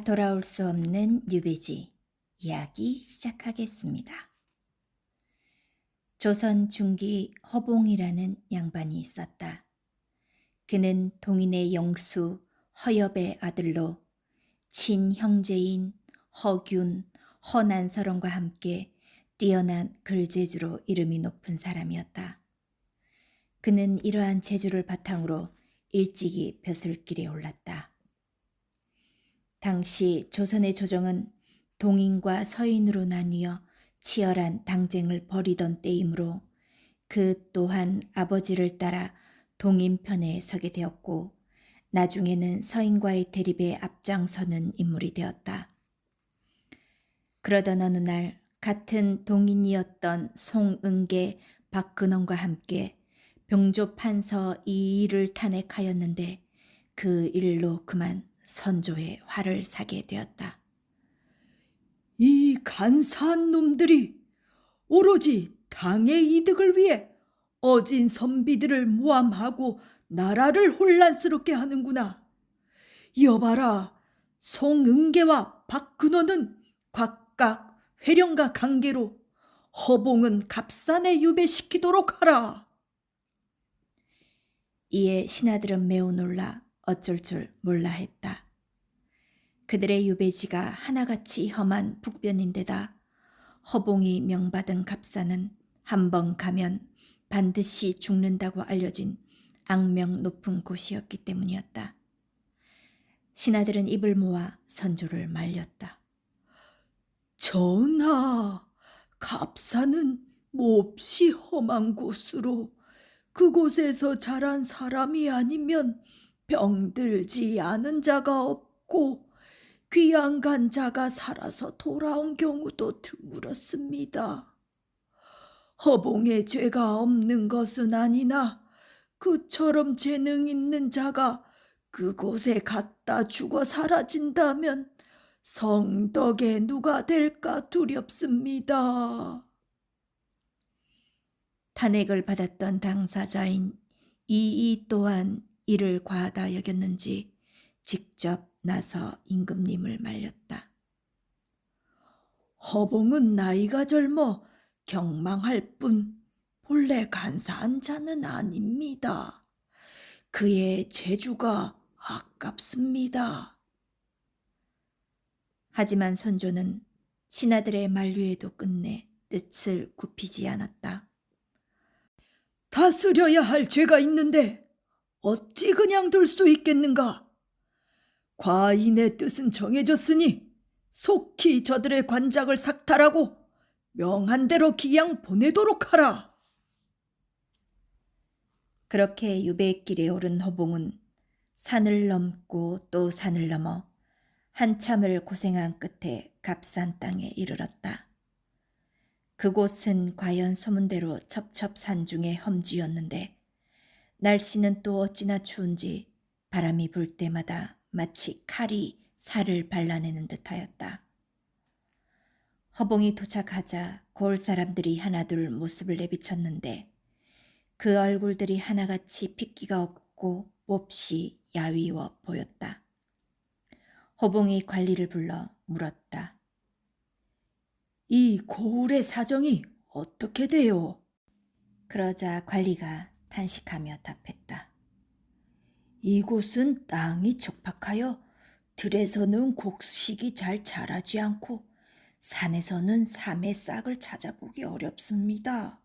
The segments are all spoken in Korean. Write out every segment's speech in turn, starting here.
돌아올 수 없는 유배지 이야기 시작하겠습니다. 조선 중기 허봉이라는 양반이 있었다. 그는 동인의 영수 허엽의 아들로 친형제인 허균, 허난설원과 함께 뛰어난 글재주로 이름이 높은 사람이었다. 그는 이러한 재주를 바탕으로 일찍이 벼슬길에 올랐다. 당시 조선의 조정은 동인과 서인으로 나뉘어 치열한 당쟁을 벌이던 때이므로 그 또한 아버지를 따라 동인 편에 서게 되었고 나중에는 서인과의 대립에 앞장서는 인물이 되었다. 그러던 어느 날 같은 동인이었던 송은계, 박근홍과 함께 병조 판서 이의를 탄핵하였는데 그 일로 그만 선조의 화를 사게 되었다. 이 간사한 놈들이 오로지 당의 이득을 위해 어진 선비들을 모함하고 나라를 혼란스럽게 하는구나. 여봐라, 송은계와 박근호는 각각 회령과 관계로 허봉은 갑산에 유배시키도록 하라. 이에 신하들은 매우 놀라 어쩔 줄 몰라 했다. 그들의 유배지가 하나같이 험한 북변인데다 허봉이 명받은 갑산은 한 번 가면 반드시 죽는다고 알려진 악명 높은 곳이었기 때문이었다. 신하들은 입을 모아 선조를 말렸다. 전하, 갑산은 몹시 험한 곳으로 그곳에서 자란 사람이 아니면 병들지 않은 자가 없고 귀양 간 자가 살아서 돌아온 경우도 드물었습니다. 허봉의 죄가 없는 것은 아니나 그처럼 재능 있는 자가 그곳에 갔다 죽어 사라진다면 성덕에 누가 될까 두렵습니다. 탄핵을 받았던 당사자인 이이 또한 이를 과하다 여겼는지 직접 나서 임금님을 말렸다. 허봉은 나이가 젊어 경망할 뿐 본래 간사한 자는 아닙니다. 그의 재주가 아깝습니다. 하지만 선조는 신하들의 만류에도 끝내 뜻을 굽히지 않았다. 다스려야 할 죄가 있는데 어찌 그냥 둘 수 있겠는가? 과인의 뜻은 정해졌으니 속히 저들의 관작을 삭탈하고 명한 대로 기양 보내도록 하라. 그렇게 유배길에 오른 허봉은 산을 넘고 또 산을 넘어 한참을 고생한 끝에 갑산 땅에 이르렀다. 그곳은 과연 소문대로 첩첩산중의 험지였는데 날씨는 또 어찌나 추운지 바람이 불 때마다 마치 칼이 살을 발라내는 듯하였다. 허봉이 도착하자 고을 사람들이 하나둘 모습을 내비쳤는데 그 얼굴들이 하나같이 핏기가 없고 몹시 야위워 보였다. 허봉이 관리를 불러 물었다. 이 고을의 사정이 어떻게 돼요? 그러자 관리가 탄식하며 답했다. 이곳은 땅이 척박하여 들에서는 곡식이 잘 자라지 않고 산에서는 삼의 싹을 찾아보기 어렵습니다.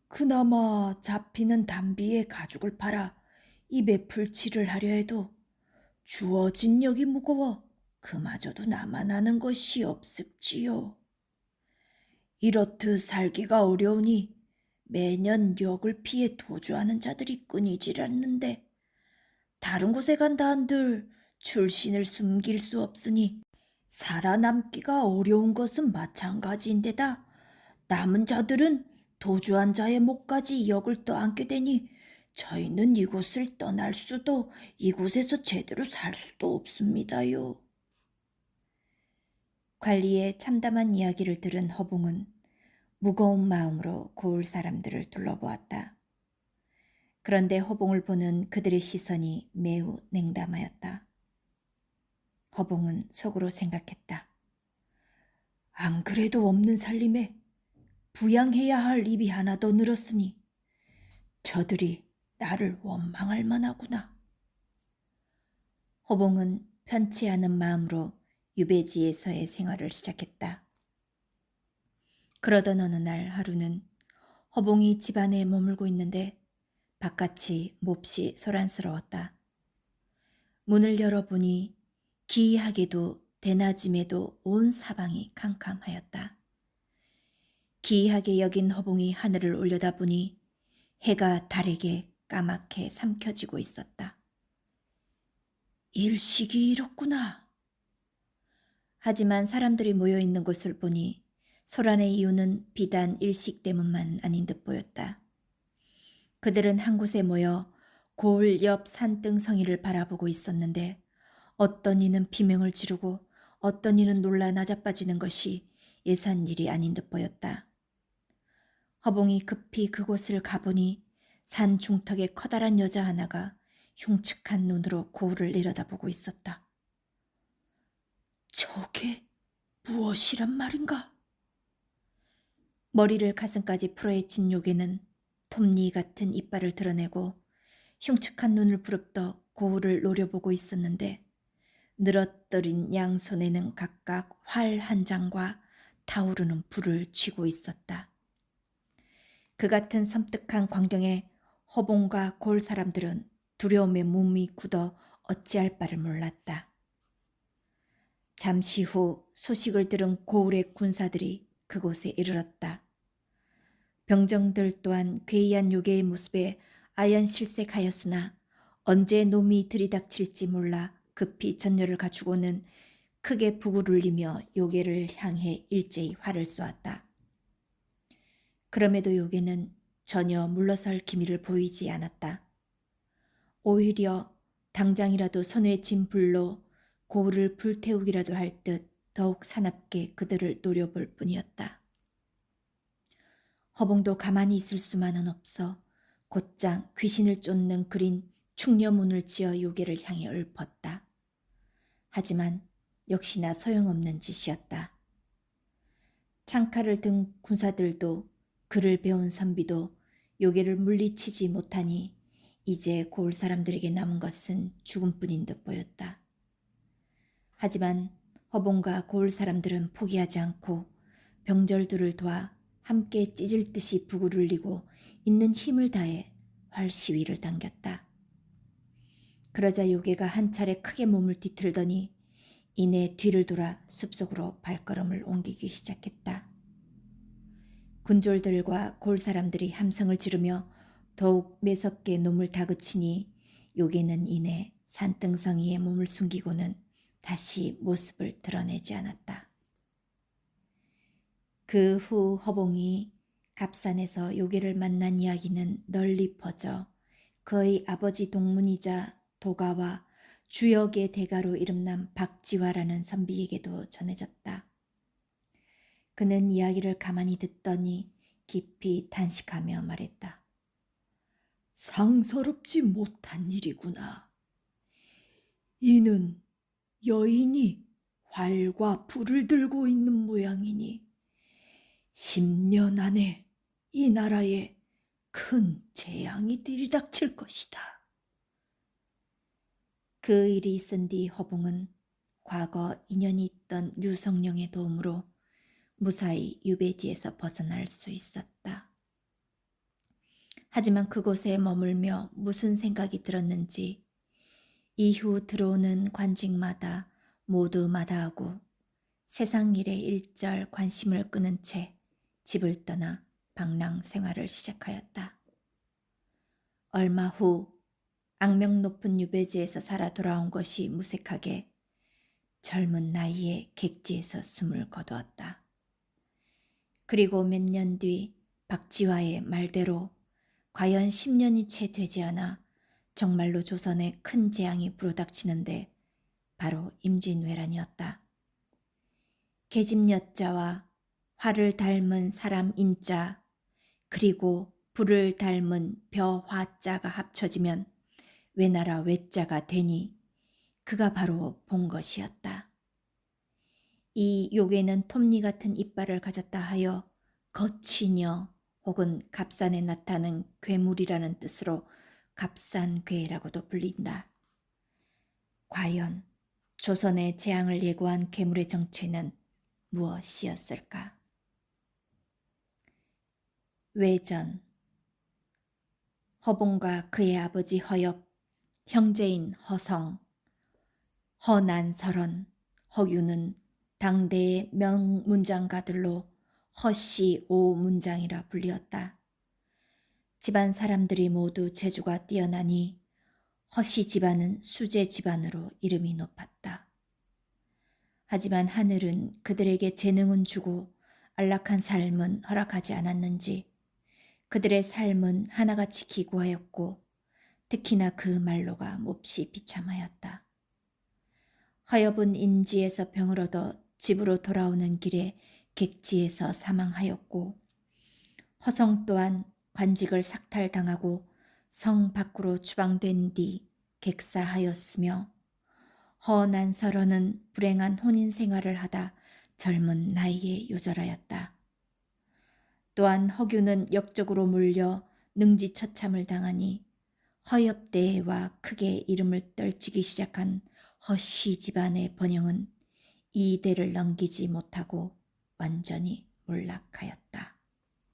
그나마 잡히는 담비에 가죽을 팔아 입에 풀칠을 하려 해도 주어진 역이 무거워 그마저도 남아나는 것이 없습지요. 이렇듯 살기가 어려우니 매년 역을 피해 도주하는 자들이 끊이질 않는데 다른 곳에 간다 한들 출신을 숨길 수 없으니 살아남기가 어려운 것은 마찬가지인데다 남은 자들은 도주한 자의 목까지 역을 떠안게 되니 저희는 이곳을 떠날 수도 이곳에서 제대로 살 수도 없습니다요. 관리의 참담한 이야기를 들은 허봉은 무거운 마음으로 고을 사람들을 둘러보았다. 그런데 허봉을 보는 그들의 시선이 매우 냉담하였다. 허봉은 속으로 생각했다. 안 그래도 없는 살림에 부양해야 할 입이 하나 더 늘었으니 저들이 나를 원망할 만하구나. 허봉은 편치 않은 마음으로 유배지에서의 생활을 시작했다. 그러던 어느 날 하루는 허봉이 집안에 머물고 있는데 바깥이 몹시 소란스러웠다. 문을 열어보니 기이하게도 대낮임에도 온 사방이 캄캄하였다. 기이하게 여긴 허봉이 하늘을 올려다보니 해가 달에게 까맣게 삼켜지고 있었다. 일식이 이렇구나. 하지만 사람들이 모여있는 곳을 보니 소란의 이유는 비단 일식 때문만 아닌 듯 보였다. 그들은 한 곳에 모여 고을 옆 산등성이를 바라보고 있었는데 어떤 이는 비명을 지르고 어떤 이는 놀라 나자빠지는 것이 예산 일이 아닌 듯 보였다. 허봉이 급히 그곳을 가보니 산 중턱에 커다란 여자 하나가 흉측한 눈으로 고을을 내려다보고 있었다. 저게 무엇이란 말인가? 머리를 가슴까지 풀어헤친 요괴는 톱니 같은 이빨을 드러내고 흉측한 눈을 부릅떠 고을을 노려보고 있었는데 늘어뜨린 양손에는 각각 활 한 장과 타오르는 불을 쥐고 있었다. 그 같은 섬뜩한 광경에 허봉과 고을 사람들은 두려움에 몸이 굳어 어찌할 바를 몰랐다. 잠시 후 소식을 들은 고을의 군사들이 그곳에 이르렀다. 병정들 또한 괴이한 요괴의 모습에 아연실색하였으나 언제 놈이 들이닥칠지 몰라 급히 전열을 갖추고는 크게 북을 울리며 요괴를 향해 일제히 활을 쏘았다. 그럼에도 요괴는 전혀 물러설 기미를 보이지 않았다. 오히려 당장이라도 손에 쥔 불로 고을을 불태우기라도 할 듯 더욱 사납게 그들을 노려볼 뿐이었다. 허봉도 가만히 있을 수만은 없어 곧장 귀신을 쫓는 그린 충녀문을 지어 요괴를 향해 읊었다. 하지만 역시나 소용없는 짓이었다. 창칼을 든 군사들도 글을 배운 선비도 요괴를 물리치지 못하니 이제 고을 사람들에게 남은 것은 죽음뿐인 듯 보였다. 하지만 허봉과 고을 사람들은 포기하지 않고 병절들을 도와 함께 찢을 듯이 북을 울리고 있는 힘을 다해 활 시위를 당겼다. 그러자 요괴가 한 차례 크게 몸을 뒤틀더니 이내 뒤를 돌아 숲속으로 발걸음을 옮기기 시작했다. 군졸들과 골 사람들이 함성을 지르며 더욱 매섭게 놈을 다그치니 요괴는 이내 산등성이에 몸을 숨기고는 다시 모습을 드러내지 않았다. 그 후 허봉이 갑산에서 요괴를 만난 이야기는 널리 퍼져 그의 아버지 동문이자 도가와 주역의 대가로 이름난 박지화라는 선비에게도 전해졌다. 그는 이야기를 가만히 듣더니 깊이 탄식하며 말했다. 상서롭지 못한 일이구나. 이는 여인이 활과 불을 들고 있는 모양이니 10년 안에 이 나라에 큰 재앙이 들이닥칠 것이다. 그 일이 있은 뒤 허봉은 과거 인연이 있던 유성령의 도움으로 무사히 유배지에서 벗어날 수 있었다. 하지만 그곳에 머물며 무슨 생각이 들었는지 이후 들어오는 관직마다 모두 마다하고 세상 일에 일절 관심을 끄는 채 집을 떠나 방랑 생활을 시작하였다. 얼마 후 악명 높은 유배지에서 살아 돌아온 것이 무색하게 젊은 나이에 객지에서 숨을 거두었다. 그리고 몇 년 뒤 박지화의 말대로 과연 10년이 채 되지 않아 정말로 조선에 큰 재앙이 불어닥치는데 바로 임진왜란이었다. 계집 여자와 화를 닮은 사람 인자 그리고 불을 닮은 벼 화자가 합쳐지면 외나라 외자가 되니 그가 바로 본 것이었다. 이 요괴는 톱니 같은 이빨을 가졌다 하여 거치녀 혹은 갑산에 나타나는 괴물이라는 뜻으로 갑산괴라고도 불린다. 과연 조선의 재앙을 예고한 괴물의 정체는 무엇이었을까? 외전 허봉과 그의 아버지 허엽, 형제인 허성, 허난설원, 허유는 당대의 명문장가들로 허씨 오문장이라 불리었다. 집안 사람들이 모두 재주가 뛰어나니 허씨 집안은 수재 집안으로 이름이 높았다. 하지만 하늘은 그들에게 재능은 주고 안락한 삶은 허락하지 않았는지 그들의 삶은 하나같이 기구하였고 특히나 그 말로가 몹시 비참하였다. 허엽은 인지에서 병을 얻어 집으로 돌아오는 길에 객지에서 사망하였고 허성 또한 관직을 삭탈당하고 성 밖으로 추방된 뒤 객사하였으며 허난설원은 불행한 혼인 생활을 하다 젊은 나이에 요절하였다. 또한 허규는 역적으로 몰려 능지처참을 당하니 허엽대와 크게 이름을 떨치기 시작한 허씨 집안의 번영은 이 대를 넘기지 못하고 완전히 몰락하였다.